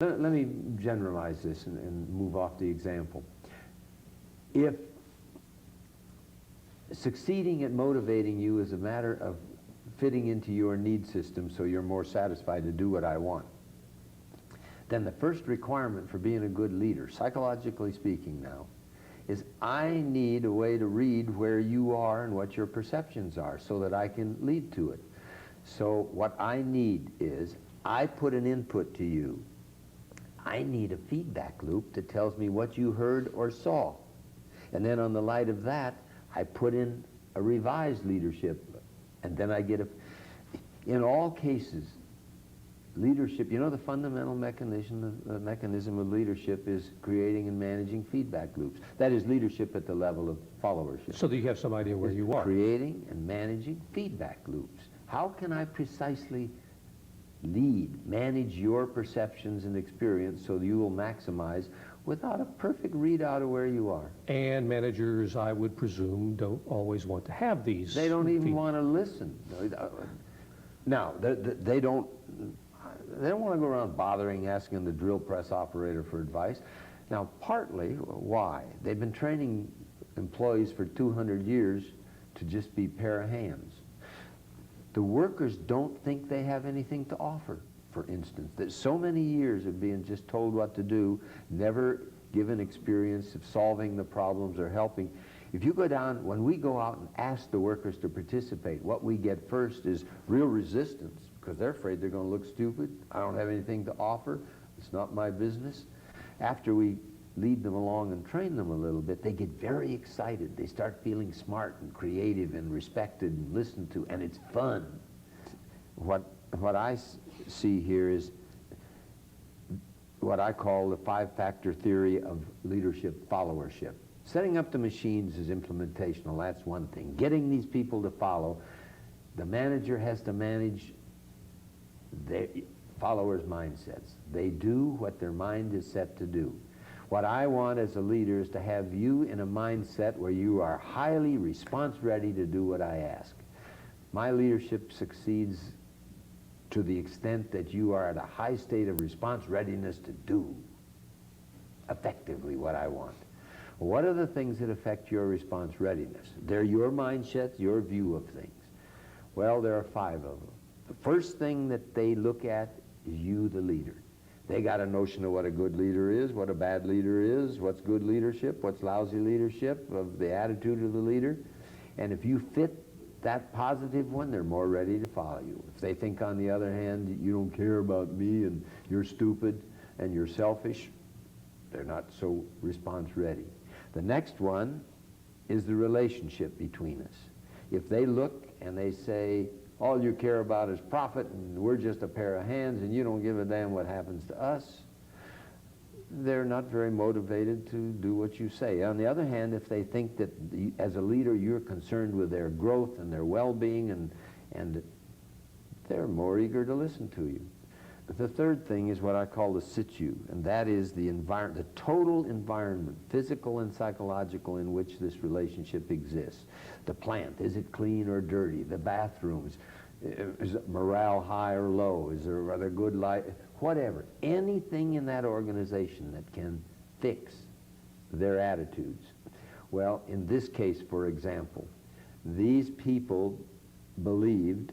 Let me generalize this and move off the example. If succeeding at motivating you is a matter of fitting into your need system so you're more satisfied to do what I want, then the first requirement for being a good leader, psychologically speaking now, is I need a way to read where you are and what your perceptions are so that I can lead to it. So what I need is, I put an input to you. I need a feedback loop that tells me what you heard or saw. And then on the light of that, I put in a revised leadership. And then I get a... In all cases, leadership, you know, the fundamental mechanism of leadership is creating and managing feedback loops. That is leadership at the level of followership. So that you have some idea where you are. Creating and managing feedback loops. How can I precisely manage your perceptions and experience so that you will maximize without a perfect readout of where you are? And managers, I would presume, don't always want to have these. They don't even want to listen. Now, they don't want to go around bothering asking the drill press operator for advice. Now, partly, why? They've been training employees for 200 years to just be pair of hands. The workers don't think they have anything to offer, for instance. That so many years of being just told what to do, never given experience of solving the problems or helping. If you go down, when we go out and ask the workers to participate, what we get first is real resistance, because they're afraid they're going to look stupid. I don't have anything to offer. It's not my business. After we lead them along and train them a little bit, they get very excited. They start feeling smart and creative and respected and listened to, and it's fun. What I see here is what I call the five-factor theory of leadership followership. Setting up the machines is implementational, that's one thing. Getting these people to follow, the manager has to manage their followers' mindsets. They do what their mind is set to do. What I want as a leader is to have you in a mindset where you are highly response-ready to do what I ask. My leadership succeeds to the extent that you are at a high state of response readiness to do effectively what I want. What are the things that affect your response readiness? They're your mindset, your view of things. Well, there are 5 of them. The first thing that they look at is you, the leader. They got a notion of what a good leader is, what a bad leader is, what's good leadership, what's lousy leadership, of the attitude of the leader. And if you fit that positive one, they're more ready to follow you. If they think, on the other hand, you don't care about me and you're stupid and you're selfish, they're not so response ready. The next one is the relationship between us. If they look and they say, all you care about is profit and we're just a pair of hands and you don't give a damn what happens to us, they're not very motivated to do what you say. On the other hand, if they think that as a leader you're concerned with their growth and their well-being, and they're more eager to listen to you. The third thing is what I call the situ, and that is the environment, the total environment, physical and psychological, in which this relationship exists. The plant, is it clean or dirty? The bathrooms, is morale high or low? Are there good light? Whatever. Anything in that organization that can fix their attitudes. Well, in this case, for example, these people believed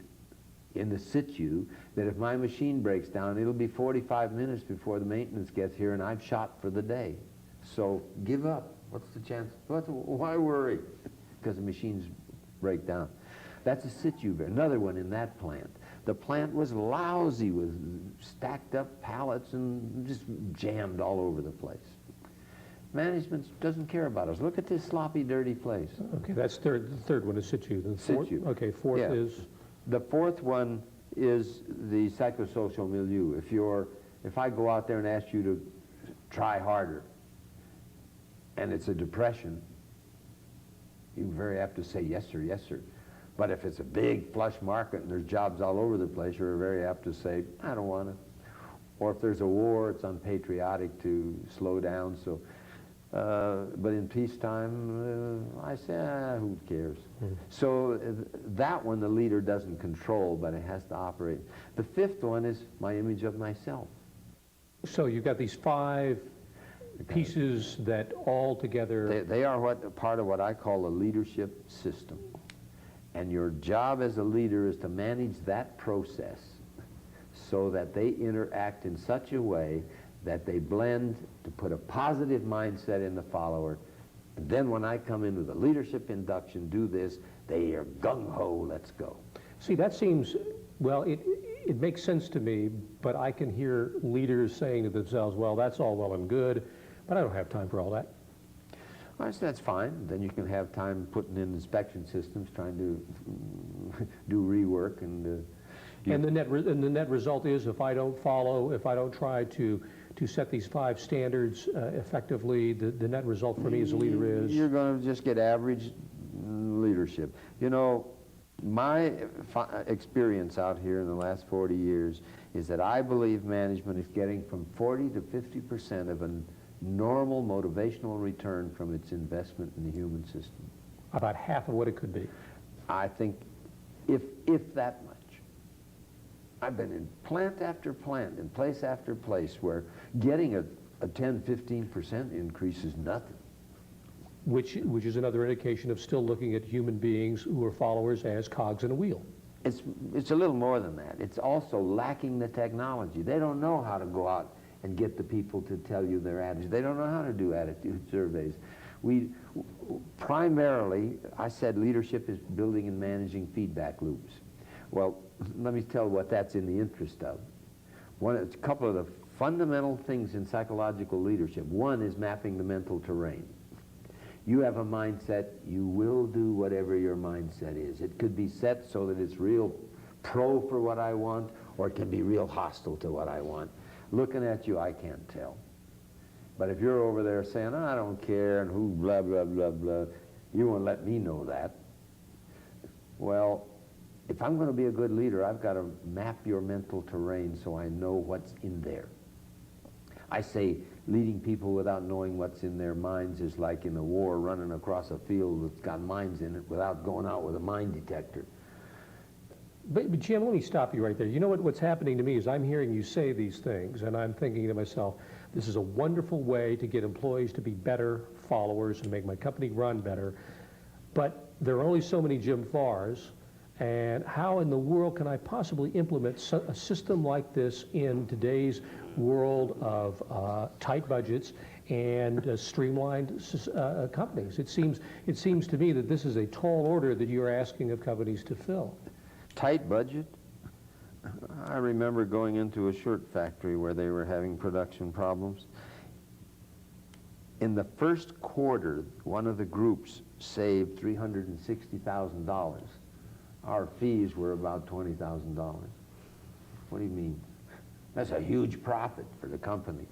in the situ that if my machine breaks down, it'll be 45 minutes before the maintenance gets here and I've shot for the day. So give up. What's the chance? Why worry? Because the machines break down. That's a situ. Another one in that plant. The plant was lousy with stacked up pallets and just jammed all over the place. Management doesn't care about us. Look at this sloppy, dirty place. Okay, that's third. The third one is situ. The fourth, situ. Okay, fourth is? The fourth one is the psychosocial milieu. If I go out there and ask you to try harder, and it's a depression, you're very apt to say, yes, sir, yes, sir. But if it's a big flush market and there's jobs all over the place, you're very apt to say, I don't want to. Or if there's a war, it's unpatriotic to slow down. So, but in peacetime, I say, who cares? So that one the leader doesn't control, but it has to operate. The fifth one is my image of myself. So you've got these 5 pieces that all together... They are part of what I call a leadership system. And your job as a leader is to manage that process so that they interact in such a way that they blend to put a positive mindset in the follower. And then when I come into the leadership induction, do this, they are gung-ho, let's go. See, that seems, well, it makes sense to me, but I can hear leaders saying to themselves, well, that's all well and good, but I don't have time for all that. Well, that's fine. Then you can have time putting in inspection systems, trying to do rework. And the net result is, if I don't follow, if I don't try to set these 5 standards effectively, the net result for me as a leader is... You're going to just get average leadership. You know, my experience out here in the last 40 years is that I believe management is getting from 40 to 50% of a normal motivational return from its investment in the human system. About half of what it could be. I think if that much. I've been in plant after plant, in place after place, where getting a 10, 15% increase is nothing. Which is another indication of still looking at human beings who are followers as cogs in a wheel. It's a little more than that. It's also lacking the technology. They don't know how to go out and get the people to tell you their attitude. They don't know how to do attitude surveys. Primarily, I said leadership is building and managing feedback loops. Well, let me tell what that's in the interest of. A couple of the fundamental things in psychological leadership. One is mapping the mental terrain. You have a mindset, you will do whatever your mindset is. It could be set so that it's real pro for what I want, or it can be real hostile to what I want. Looking at you, I can't tell. But if you're over there saying, I don't care, and who, blah, blah, blah, blah, you won't let me know that. Well, if I'm going to be a good leader, I've got to map your mental terrain so I know what's in there. I say leading people without knowing what's in their minds is like in a war running across a field that's got mines in it without going out with a mine detector. But Jim, let me stop you right there. You know what's happening to me is I'm hearing you say these things, and I'm thinking to myself, this is a wonderful way to get employees to be better followers and make my company run better. But there are only so many Jim Farrs, and how in the world can I possibly implement a system like this in today's world of tight budgets and streamlined companies? It seems to me that this is a tall order that you're asking of companies to fill. Tight budget? I remember going into a shirt factory where they were having production problems. In the first quarter, one of the groups saved $360,000. Our fees were about $20,000. What do you mean? That's a huge profit for the company.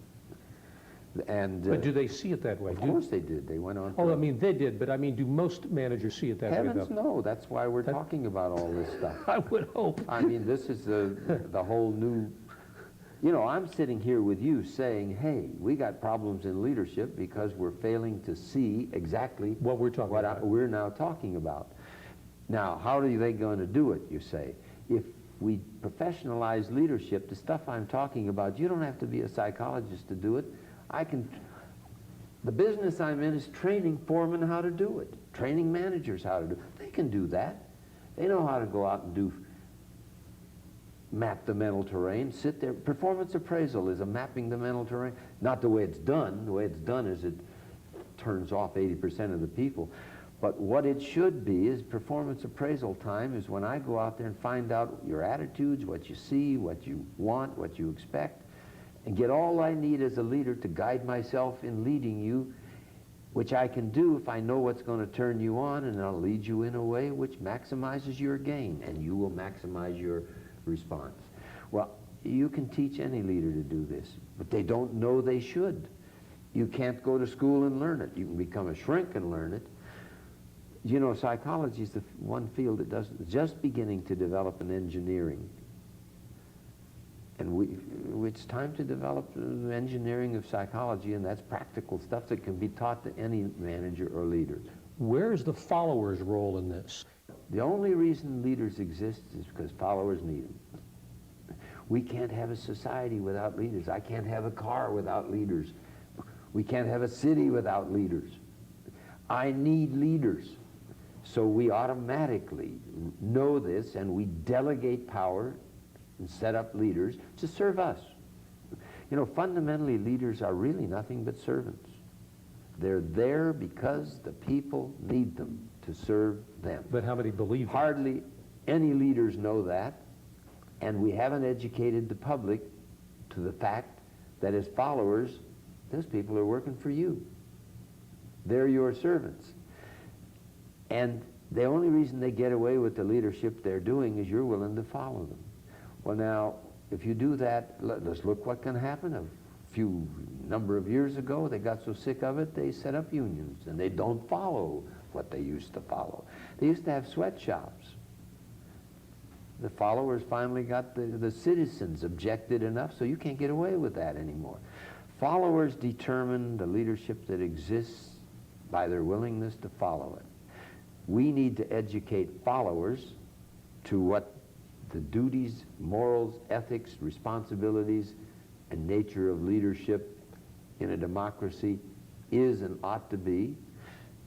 And but do they see it that way? Of course they did. They went on. Oh, I mean, they did, but I mean, do most managers see it that way? Heavens, no. That's why we're talking about all this stuff. I would hope. I mean, this is the whole new... You know, I'm sitting here with you saying, hey, we got problems in leadership because we're failing to see exactly what we're talking about. We're now talking about. Now, how are they going to do it, you say? If we professionalize leadership, the stuff I'm talking about, you don't have to be a psychologist to do it. The business I'm in is training foremen how to do it, training managers how to do it. They can do that. They know how to go out and map the mental terrain, sit there. Performance appraisal is a mapping the mental terrain. Not the way it's done. The way it's done is it turns off 80% of the people. But what it should be is performance appraisal time is when I go out there and find out your attitudes, what you see, what you want, what you expect, and get all I need as a leader to guide myself in leading you, which I can do if I know what's going to turn you on, and I'll lead you in a way which maximizes your gain, and you will maximize your response. Well, you can teach any leader to do this, but they don't know they should. You can't go to school and learn it. You can become a shrink and learn it. You know, psychology is the one field that doesn't, just beginning to develop an engineering. And it's time to develop engineering of psychology, and that's practical stuff that can be taught to any manager or leader. Where is the follower's role in this? The only reason leaders exist is because followers need them. We can't have a society without leaders. I can't have a car without leaders. We can't have a city without leaders. I need leaders. So we automatically know this, and we delegate power and set up leaders to serve us. You know, fundamentally, leaders are really nothing but servants. They're there because the people need them to serve them. But how many believe that? Hardly any leaders know that, and we haven't educated the public to the fact that as followers, those people are working for you. They're your servants. And the only reason they get away with the leadership they're doing is you're willing to follow them. Well, now, if you do that, let's look what can happen. A few number of years ago, they got so sick of it, they set up unions, and they don't follow what they used to follow. They used to have sweatshops. The followers finally got the citizens objected enough, so you can't get away with that anymore. Followers determine the leadership that exists by their willingness to follow it. We need to educate followers to what the duties, morals, ethics, responsibilities, and nature of leadership in a democracy is and ought to be,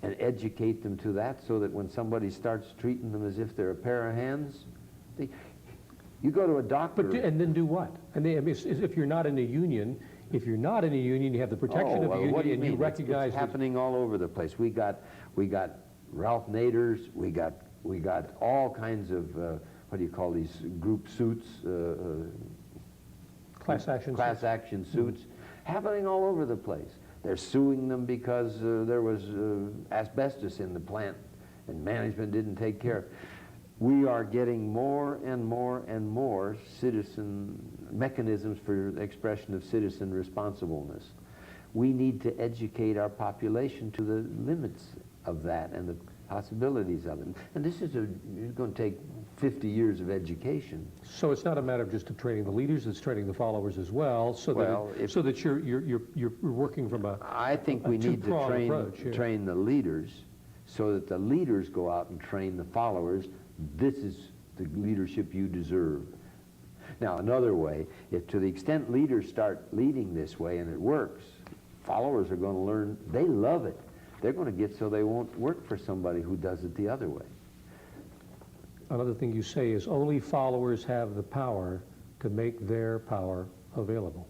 and educate them to that so that when somebody starts treating them as if they're a pair of hands, you go to a doctor. And then do what? And I mean, if you're not in a union, you have the protection of the union, what do you and mean? you recognize it's happening all over the place. We got Ralph Nader's, we got all kinds of what do you call these group suits? class action suits happening all over the place. They're suing them because there was asbestos in the plant and management didn't take care of it. We are getting more and more and more citizen mechanisms for the expression of citizen responsibleness. We need to educate our population to the limits of that and the possibilities of it. And this is it's going to take 50 years of education. So it's not a matter of just training the leaders, it's training the followers as well, so that you're working from I think we need to train the leaders so that the leaders go out and train the followers. This is the leadership you deserve. Now, another way, if to the extent leaders start leading this way and it works, followers are going to learn, they love it. They're going to get so they won't work for somebody who does it the other way. Another thing you say is only followers have the power to make their power available.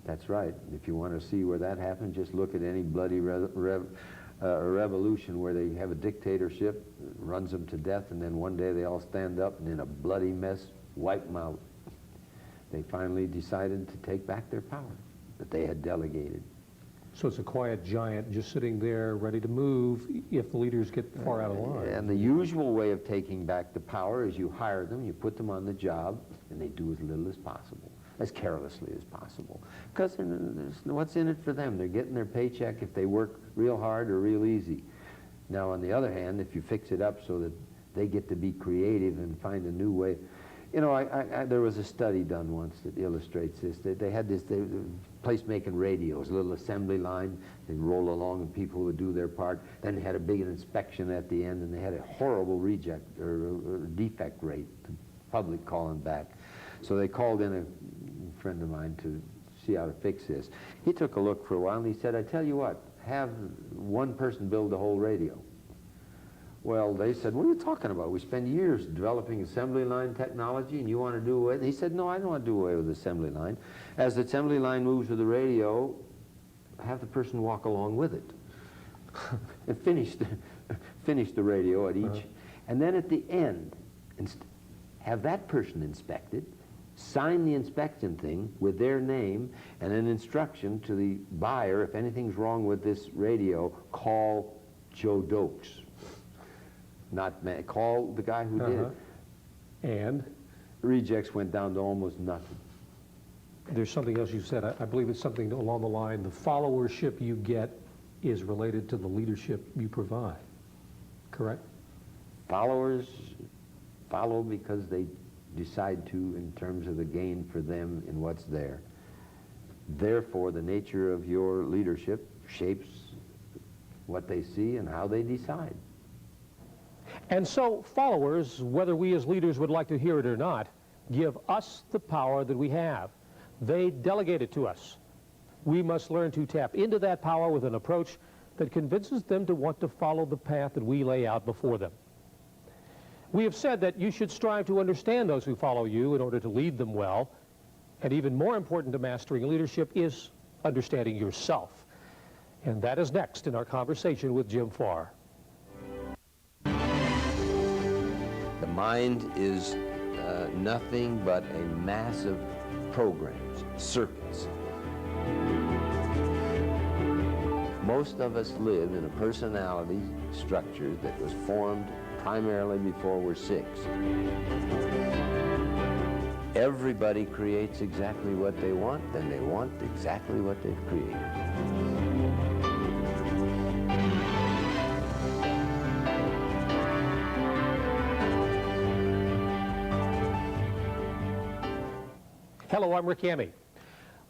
That's right. If you want to see where that happens, just look at any bloody revolution where they have a dictatorship, runs them to death, and then one day they all stand up and in a bloody mess wipe them out. They finally decided to take back their power that they had delegated. So it's a quiet giant just sitting there ready to move if the leaders get far out of line. And the usual way of taking back the power is you hire them, you put them on the job, and they do as little as possible, as carelessly as possible. Because what's in it for them? They're getting their paycheck if they work real hard or real easy. Now, on the other hand, if you fix it up so that they get to be creative and find a new way. You know, there was a study done once that illustrates this. They had this place making radios, a little assembly line. They'd roll along and people would do their part. Then they had a big inspection at the end, and they had a horrible reject or defect rate, the public calling back. So they called in a friend of mine to see how to fix this. He took a look for a while, and he said, I tell you what, have one person build the whole radio. Well, they said, what are you talking about? We spend years developing assembly line technology, and you want to do away? He said, no, I don't want to do away with the assembly line. As the assembly line moves with the radio, have the person walk along with it and finish the radio at each. And then at the end, have that person inspected, sign the inspection thing with their name and an instruction to the buyer, if anything's wrong with this radio, call Joe Dokes. Call the guy who did it. And? Rejects went down to almost nothing. There's something else you said. I believe it's something along the line, the followership you get is related to the leadership you provide. Correct? Followers follow because they decide to in terms of the gain for them in what's there. Therefore, the nature of your leadership shapes what they see and how they decide. And so followers, whether we as leaders would like to hear it or not, give us the power that we have. They delegate it to us. We must learn to tap into that power with an approach that convinces them to want to follow the path that we lay out before them. We have said that you should strive to understand those who follow you in order to lead them well, and even more important to mastering leadership is understanding yourself. And that is next in our conversation with Jim Farr. The mind is nothing but a mass of programs, circuits. Most of us live in a personality structure that was formed primarily before we're 6. Everybody creates exactly what they want, and they want exactly what they've created. Hello, I'm Rick Yammey.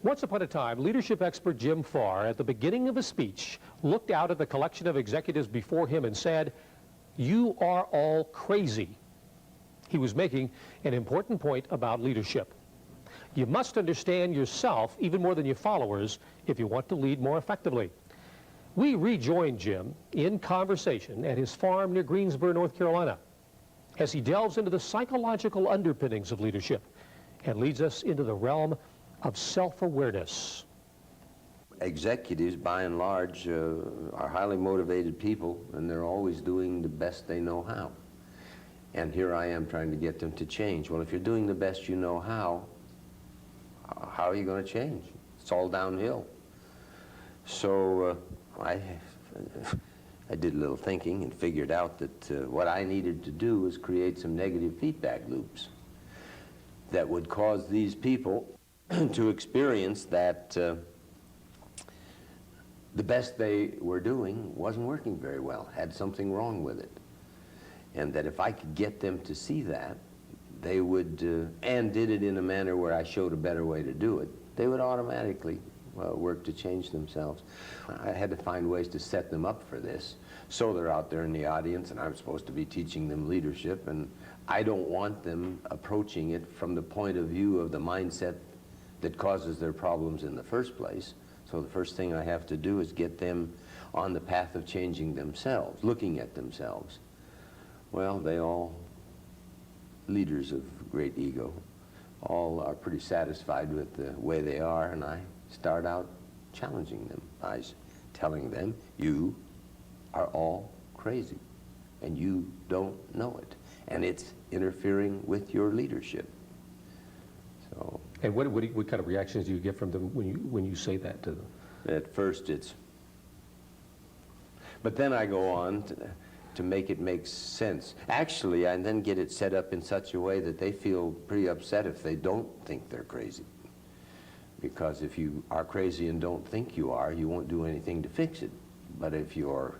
Once upon a time, leadership expert Jim Farr, at the beginning of a speech, looked out at the collection of executives before him and said, "You are all crazy." He was making an important point about leadership. You must understand yourself even more than your followers if you want to lead more effectively. We rejoined Jim in conversation at his farm near Greensboro, North Carolina, as he delves into the psychological underpinnings of leadership and leads us into the realm of self-awareness. Executives, by and large, are highly motivated people, and they're always doing the best they know how. And here I am trying to get them to change. Well, if you're doing the best you know how are you going to change? It's all downhill. So I did a little thinking and figured out that what I needed to do was create some negative feedback loops that would cause these people to experience that the best they were doing wasn't working very well, had something wrong with it. And that if I could get them to see that, they would, and did it in a manner where I showed a better way to do it, they would automatically work to change themselves. I had to find ways to set them up for this. So they're out there in the audience, and I'm supposed to be teaching them leadership, and I don't want them approaching it from the point of view of the mindset that causes their problems in the first place. So the first thing I have to do is get them on the path of changing themselves, looking at themselves. Well, they all, leaders of great ego, all are pretty satisfied with the way they are, and I start out challenging them by telling them, you are all crazy, and you don't know it, and it's interfering with your leadership. So. And what kind of reactions do you get from them when you say that to them? At first it's, but then I go on to make it make sense. Actually, I then get it set up in such a way that they feel pretty upset if they don't think they're crazy. Because if you are crazy and don't think you are, you won't do anything to fix it. But if you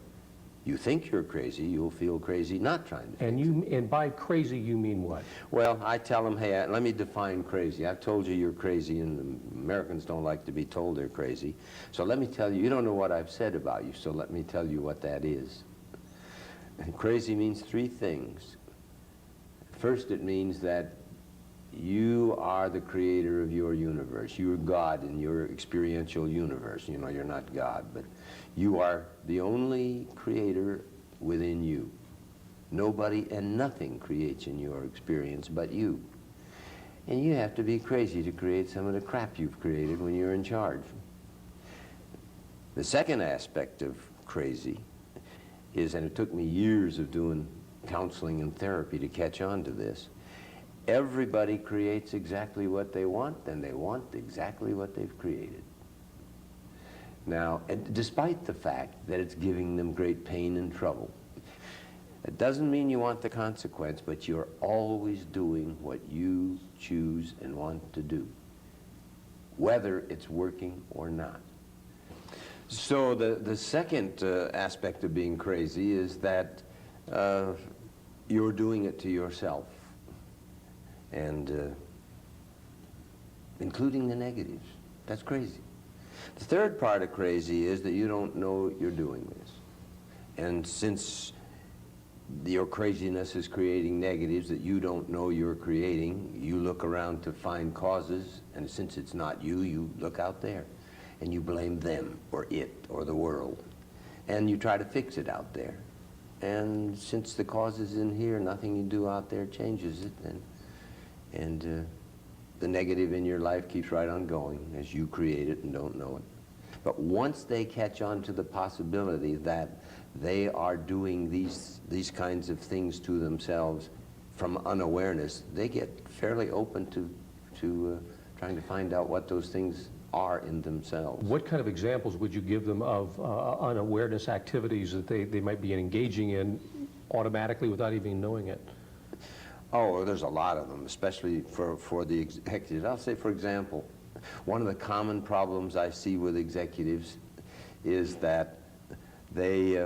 think you're crazy, you'll feel crazy not trying to fix it. And by crazy, you mean what? Well, I tell them, hey, let me define crazy. I've told you you're crazy, and Americans don't like to be told they're crazy. So let me tell you, you don't know what I've said about you, so let me tell you what that is. And crazy means 3 things. First, it means that you are the creator of your universe. You're God in your experiential universe. You know, you're not God, but you are the only creator within you. Nobody and nothing creates in your experience but you. And you have to be crazy to create some of the crap you've created when you're in charge. The second aspect of crazy is, and it took me years of doing counseling and therapy to catch on to this, everybody creates exactly what they want, and they want exactly what they've created. Now, despite the fact that it's giving them great pain and trouble, it doesn't mean you want the consequence, but you're always doing what you choose and want to do, whether it's working or not. So the second aspect of being crazy is that you're doing it to yourself, and including the negatives. That's crazy. The third part of crazy is that you don't know you're doing this. And since your craziness is creating negatives that you don't know you're creating. You look around to find causes, and since it's not you, you look out there and you blame them or it or the world. And you try to fix it out there. And since the cause is in here, nothing you do out there changes it. And the negative in your life keeps right on going as you create it and don't know it. But once they catch on to the possibility that they are doing these kinds of things to themselves from unawareness, they get fairly open to trying to find out what those things are in themselves. What kind of examples would you give them of unawareness activities that they might be engaging in automatically without even knowing it? Oh, there's a lot of them, especially for the executives. I'll say, for example, one of the common problems I see with executives is that they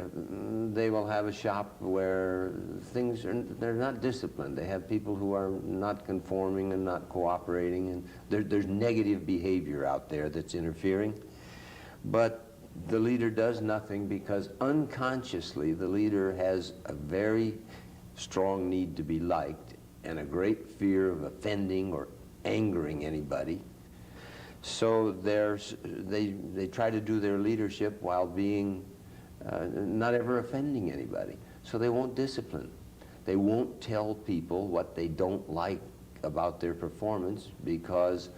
will have a shop where they're not disciplined. They have people who are not conforming and not cooperating, and there's negative behavior out there that's interfering. But the leader does nothing because unconsciously the leader has a very strong need to be liked and a great fear of offending or angering anybody. So they try to do their leadership while being not ever offending anybody. So they won't discipline. They won't tell people what they don't like about their performance because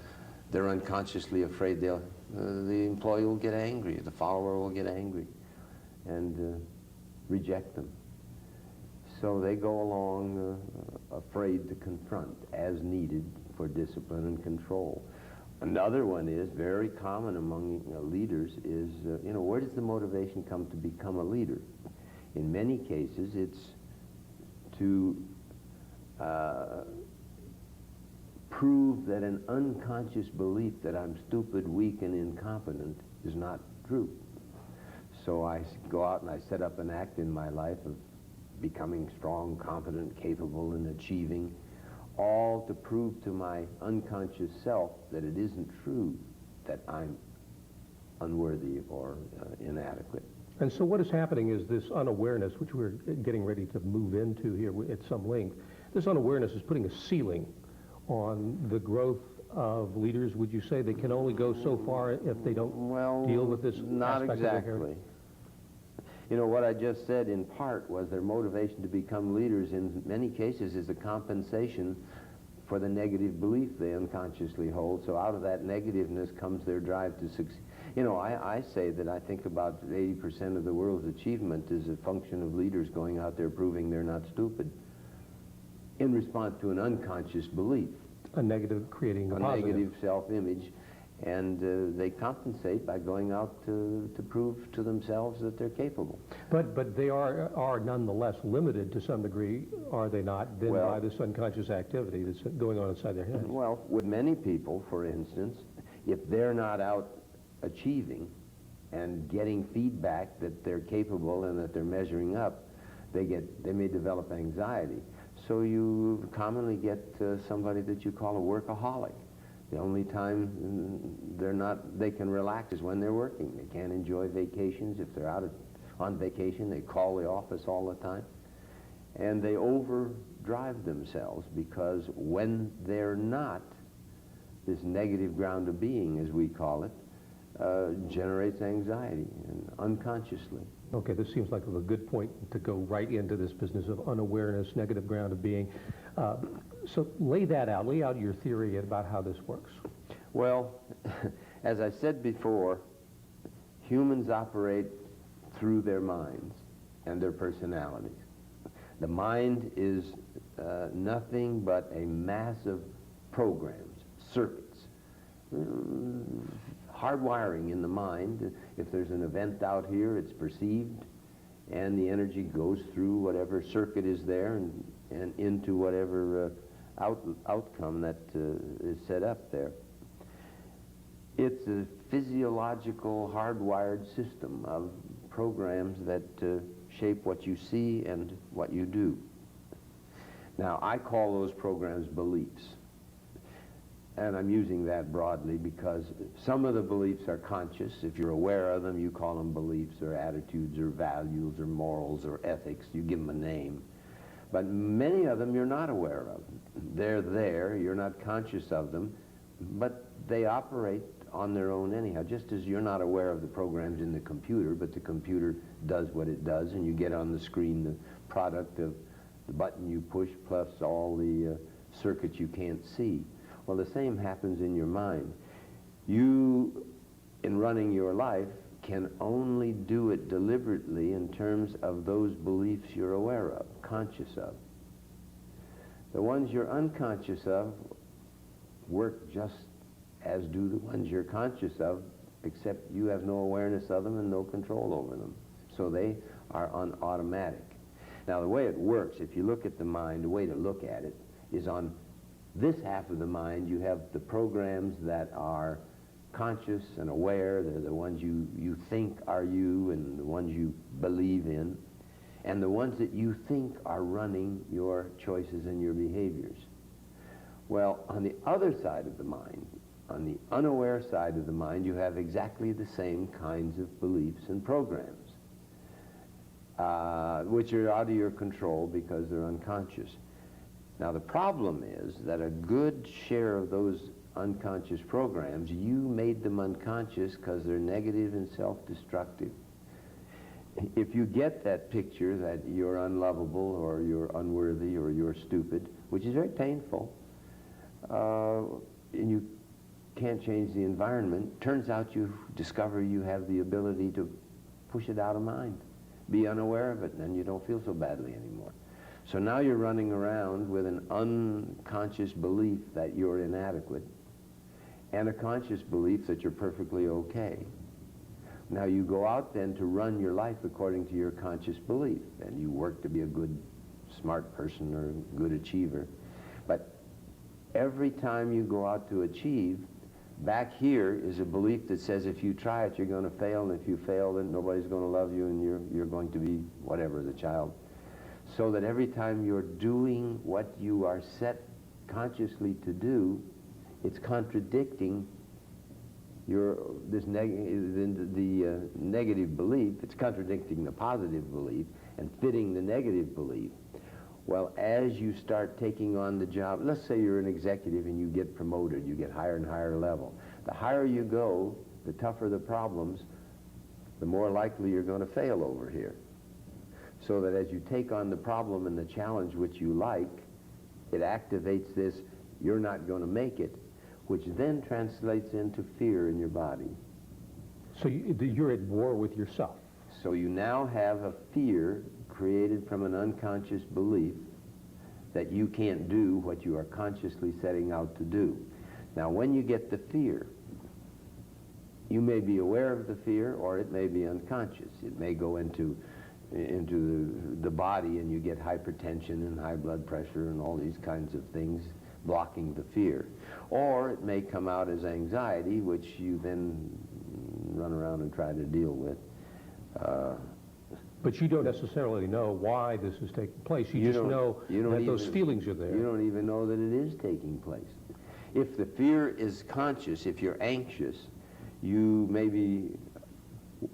they're unconsciously afraid the employee will get angry, the follower will get angry and reject them. So they go along afraid to confront as needed for discipline and control. Another one is very common among leaders is, where does the motivation come to become a leader? In many cases, it's to prove that an unconscious belief that I'm stupid, weak, and incompetent is not true. So I go out and I set up an act in my life of becoming strong, competent, capable, and achieving, all to prove to my unconscious self that it isn't true that I'm unworthy or inadequate. And so what is happening is this unawareness, which we're getting ready to move into here at some length, this unawareness is putting a ceiling on the growth of leaders. Would you say they can only go so far if they don't deal with this not aspect exactly. of their What I just said in part was their motivation to become leaders in many cases is a compensation for the negative belief they unconsciously hold. So out of that negativeness comes their drive to succeed. I say that I think about 80% of the world's achievement is a function of leaders going out there proving they're not stupid in response to an unconscious belief. A negative creating a positive. Negative self-image. And they compensate by going out to prove to themselves that they're capable. But they are nonetheless limited to some degree, are they not, then by this unconscious activity that's going on inside their heads? Well, with many people, for instance, if they're not out achieving and getting feedback that they're capable and that they're measuring up, they may develop anxiety. So you commonly get somebody that you call a workaholic. The only time they can relax is when they're working. They can't enjoy vacations. If they're out on vacation, they call the office all the time. And they overdrive themselves because when they're not, this negative ground of being, as we call it, generates anxiety and unconsciously. Okay, this seems like a good point to go right into this business of unawareness, negative ground of being. So lay out your theory about how this works. Well, as I said before, humans operate through their minds and their personalities. The mind is nothing but a mass of programs, circuits, hardwiring in the mind. If there's an event out here, it's perceived, and the energy goes through whatever circuit is there and into whatever outcome that is set up there. It's a physiological, hardwired system of programs that shape what you see and what you do. Now, I call those programs beliefs. And I'm using that broadly because some of the beliefs are conscious. If you're aware of them, you call them beliefs or attitudes or values or morals or ethics. You give them a name. But many of them you're not aware of. They're there, you're not conscious of them, but they operate on their own anyhow, just as you're not aware of the programs in the computer, but the computer does what it does, and you get on the screen the product of the button you push plus all the circuits you can't see. Well, the same happens in your mind. You, in running your life, can only do it deliberately in terms of those beliefs you're aware of, conscious of. The ones you're unconscious of work just as do the ones you're conscious of, except you have no awareness of them and no control over them. So they are on automatic. Now, the way it works, if you look at the mind, the way to look at it is on this half of the mind, you have the programs that are conscious and aware. They're the ones you think are you and the ones you believe in, and the ones that you think are running your choices and your behaviors. Well, on the other side of the mind, on the unaware side of the mind, you have exactly the same kinds of beliefs and programs, which are out of your control because they're unconscious. Now, the problem is that a good share of those unconscious programs, you made them unconscious because they're negative and self-destructive. If you get that picture that you're unlovable or you're unworthy or you're stupid, which is very painful, and you can't change the environment, turns out you discover you have the ability to push it out of mind, be unaware of it, and then you don't feel so badly anymore. So now you're running around with an unconscious belief that you're inadequate and a conscious belief that you're perfectly okay. Now you go out then to run your life according to your conscious belief, and you work to be a good, smart person or a good achiever. But every time you go out to achieve, back here is a belief that says if you try it, you're going to fail, and if you fail, then nobody's going to love you, and you're going to be whatever, the child. So that every time you're doing what you are set consciously to do, it's contradicting the negative belief. It's contradicting the positive belief and fitting the negative belief. Well, as you start taking on the job, let's say you're an executive and you get promoted, you get higher and higher level. The higher you go, the tougher the problems, the more likely you're going to fail over here. So that as you take on the problem and the challenge which you like, it activates this, you're not going to make it, which then translates into fear in your body. So you're at war with yourself. So you now have a fear created from an unconscious belief that you can't do what you are consciously setting out to do. Now, when you get the fear, you may be aware of the fear, or it may be unconscious. It may go into the body, and you get hypertension and high blood pressure and all these kinds of things blocking the fear. Or it may come out as anxiety, which you then run around and try to deal with. But you don't necessarily know why this is taking place. You just know that those feelings are there. You don't even know that it is taking place. If the fear is conscious, if you're anxious, you maybe,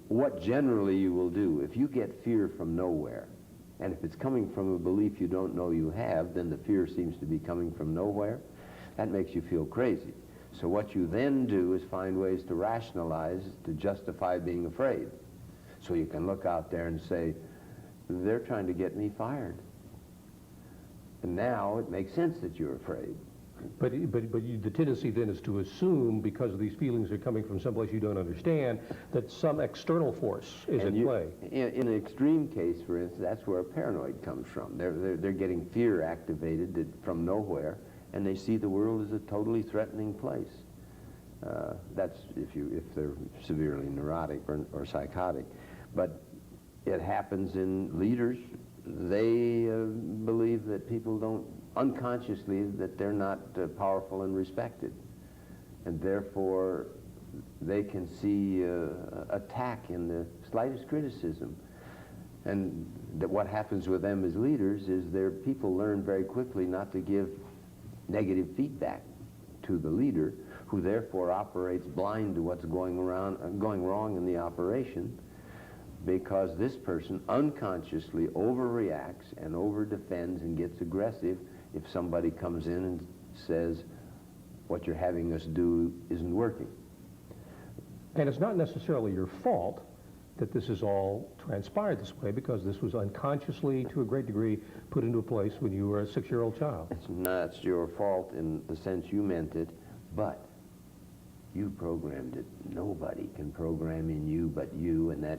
what generally you will do, if you get fear from nowhere, and if it's coming from a belief you don't know you have, then the fear seems to be coming from nowhere. That makes you feel crazy. So what you then do is find ways to rationalize, to justify being afraid. So you can look out there and say, they're trying to get me fired. And now it makes sense that you're afraid. But the tendency then is to assume, because these feelings are coming from someplace you don't understand, that some external force is at play. In an extreme case, for instance, that's where paranoid comes from. They're getting fear activated from nowhere, and they see the world as a totally threatening place. That's if they're severely neurotic or psychotic. But it happens in leaders. They believe that people don't, unconsciously, that they're not powerful and respected. And therefore, they can see attack in the slightest criticism. And that what happens with them as leaders is their people learn very quickly not to give negative feedback to the leader, who therefore operates blind to what's going wrong in the operation. because this person unconsciously overreacts and over-defends and gets aggressive if somebody comes in and says, what you're having us do isn't working. And it's not necessarily your fault that this has all transpired this way, because this was unconsciously, to a great degree, put into place when you were a 6-year-old child. It's not your fault in the sense you meant it, but you programmed it. Nobody can program in you but you, and that,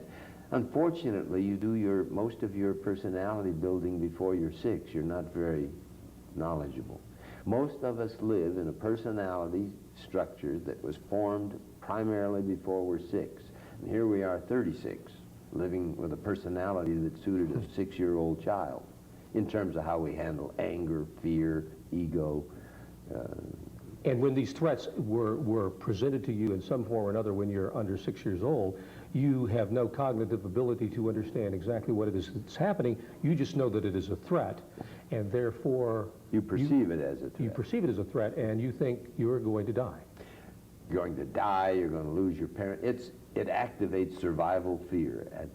unfortunately, you do most of your personality building before you're 6. You're not very knowledgeable. Most of us live in a personality structure that was formed primarily before we're 6. And here we are, 36, living with a personality that suited a 6-year-old child in terms of how we handle anger, fear, ego. And when these threats were presented to you in some form or another when you're under 6 years old, you have no cognitive ability to understand exactly what it is that's happening. You just know that it is a threat, and therefore... You perceive it as a threat. You perceive it as a threat, and you think you're going to die. You're going to die, you're going to lose your parent. It activates survival fear.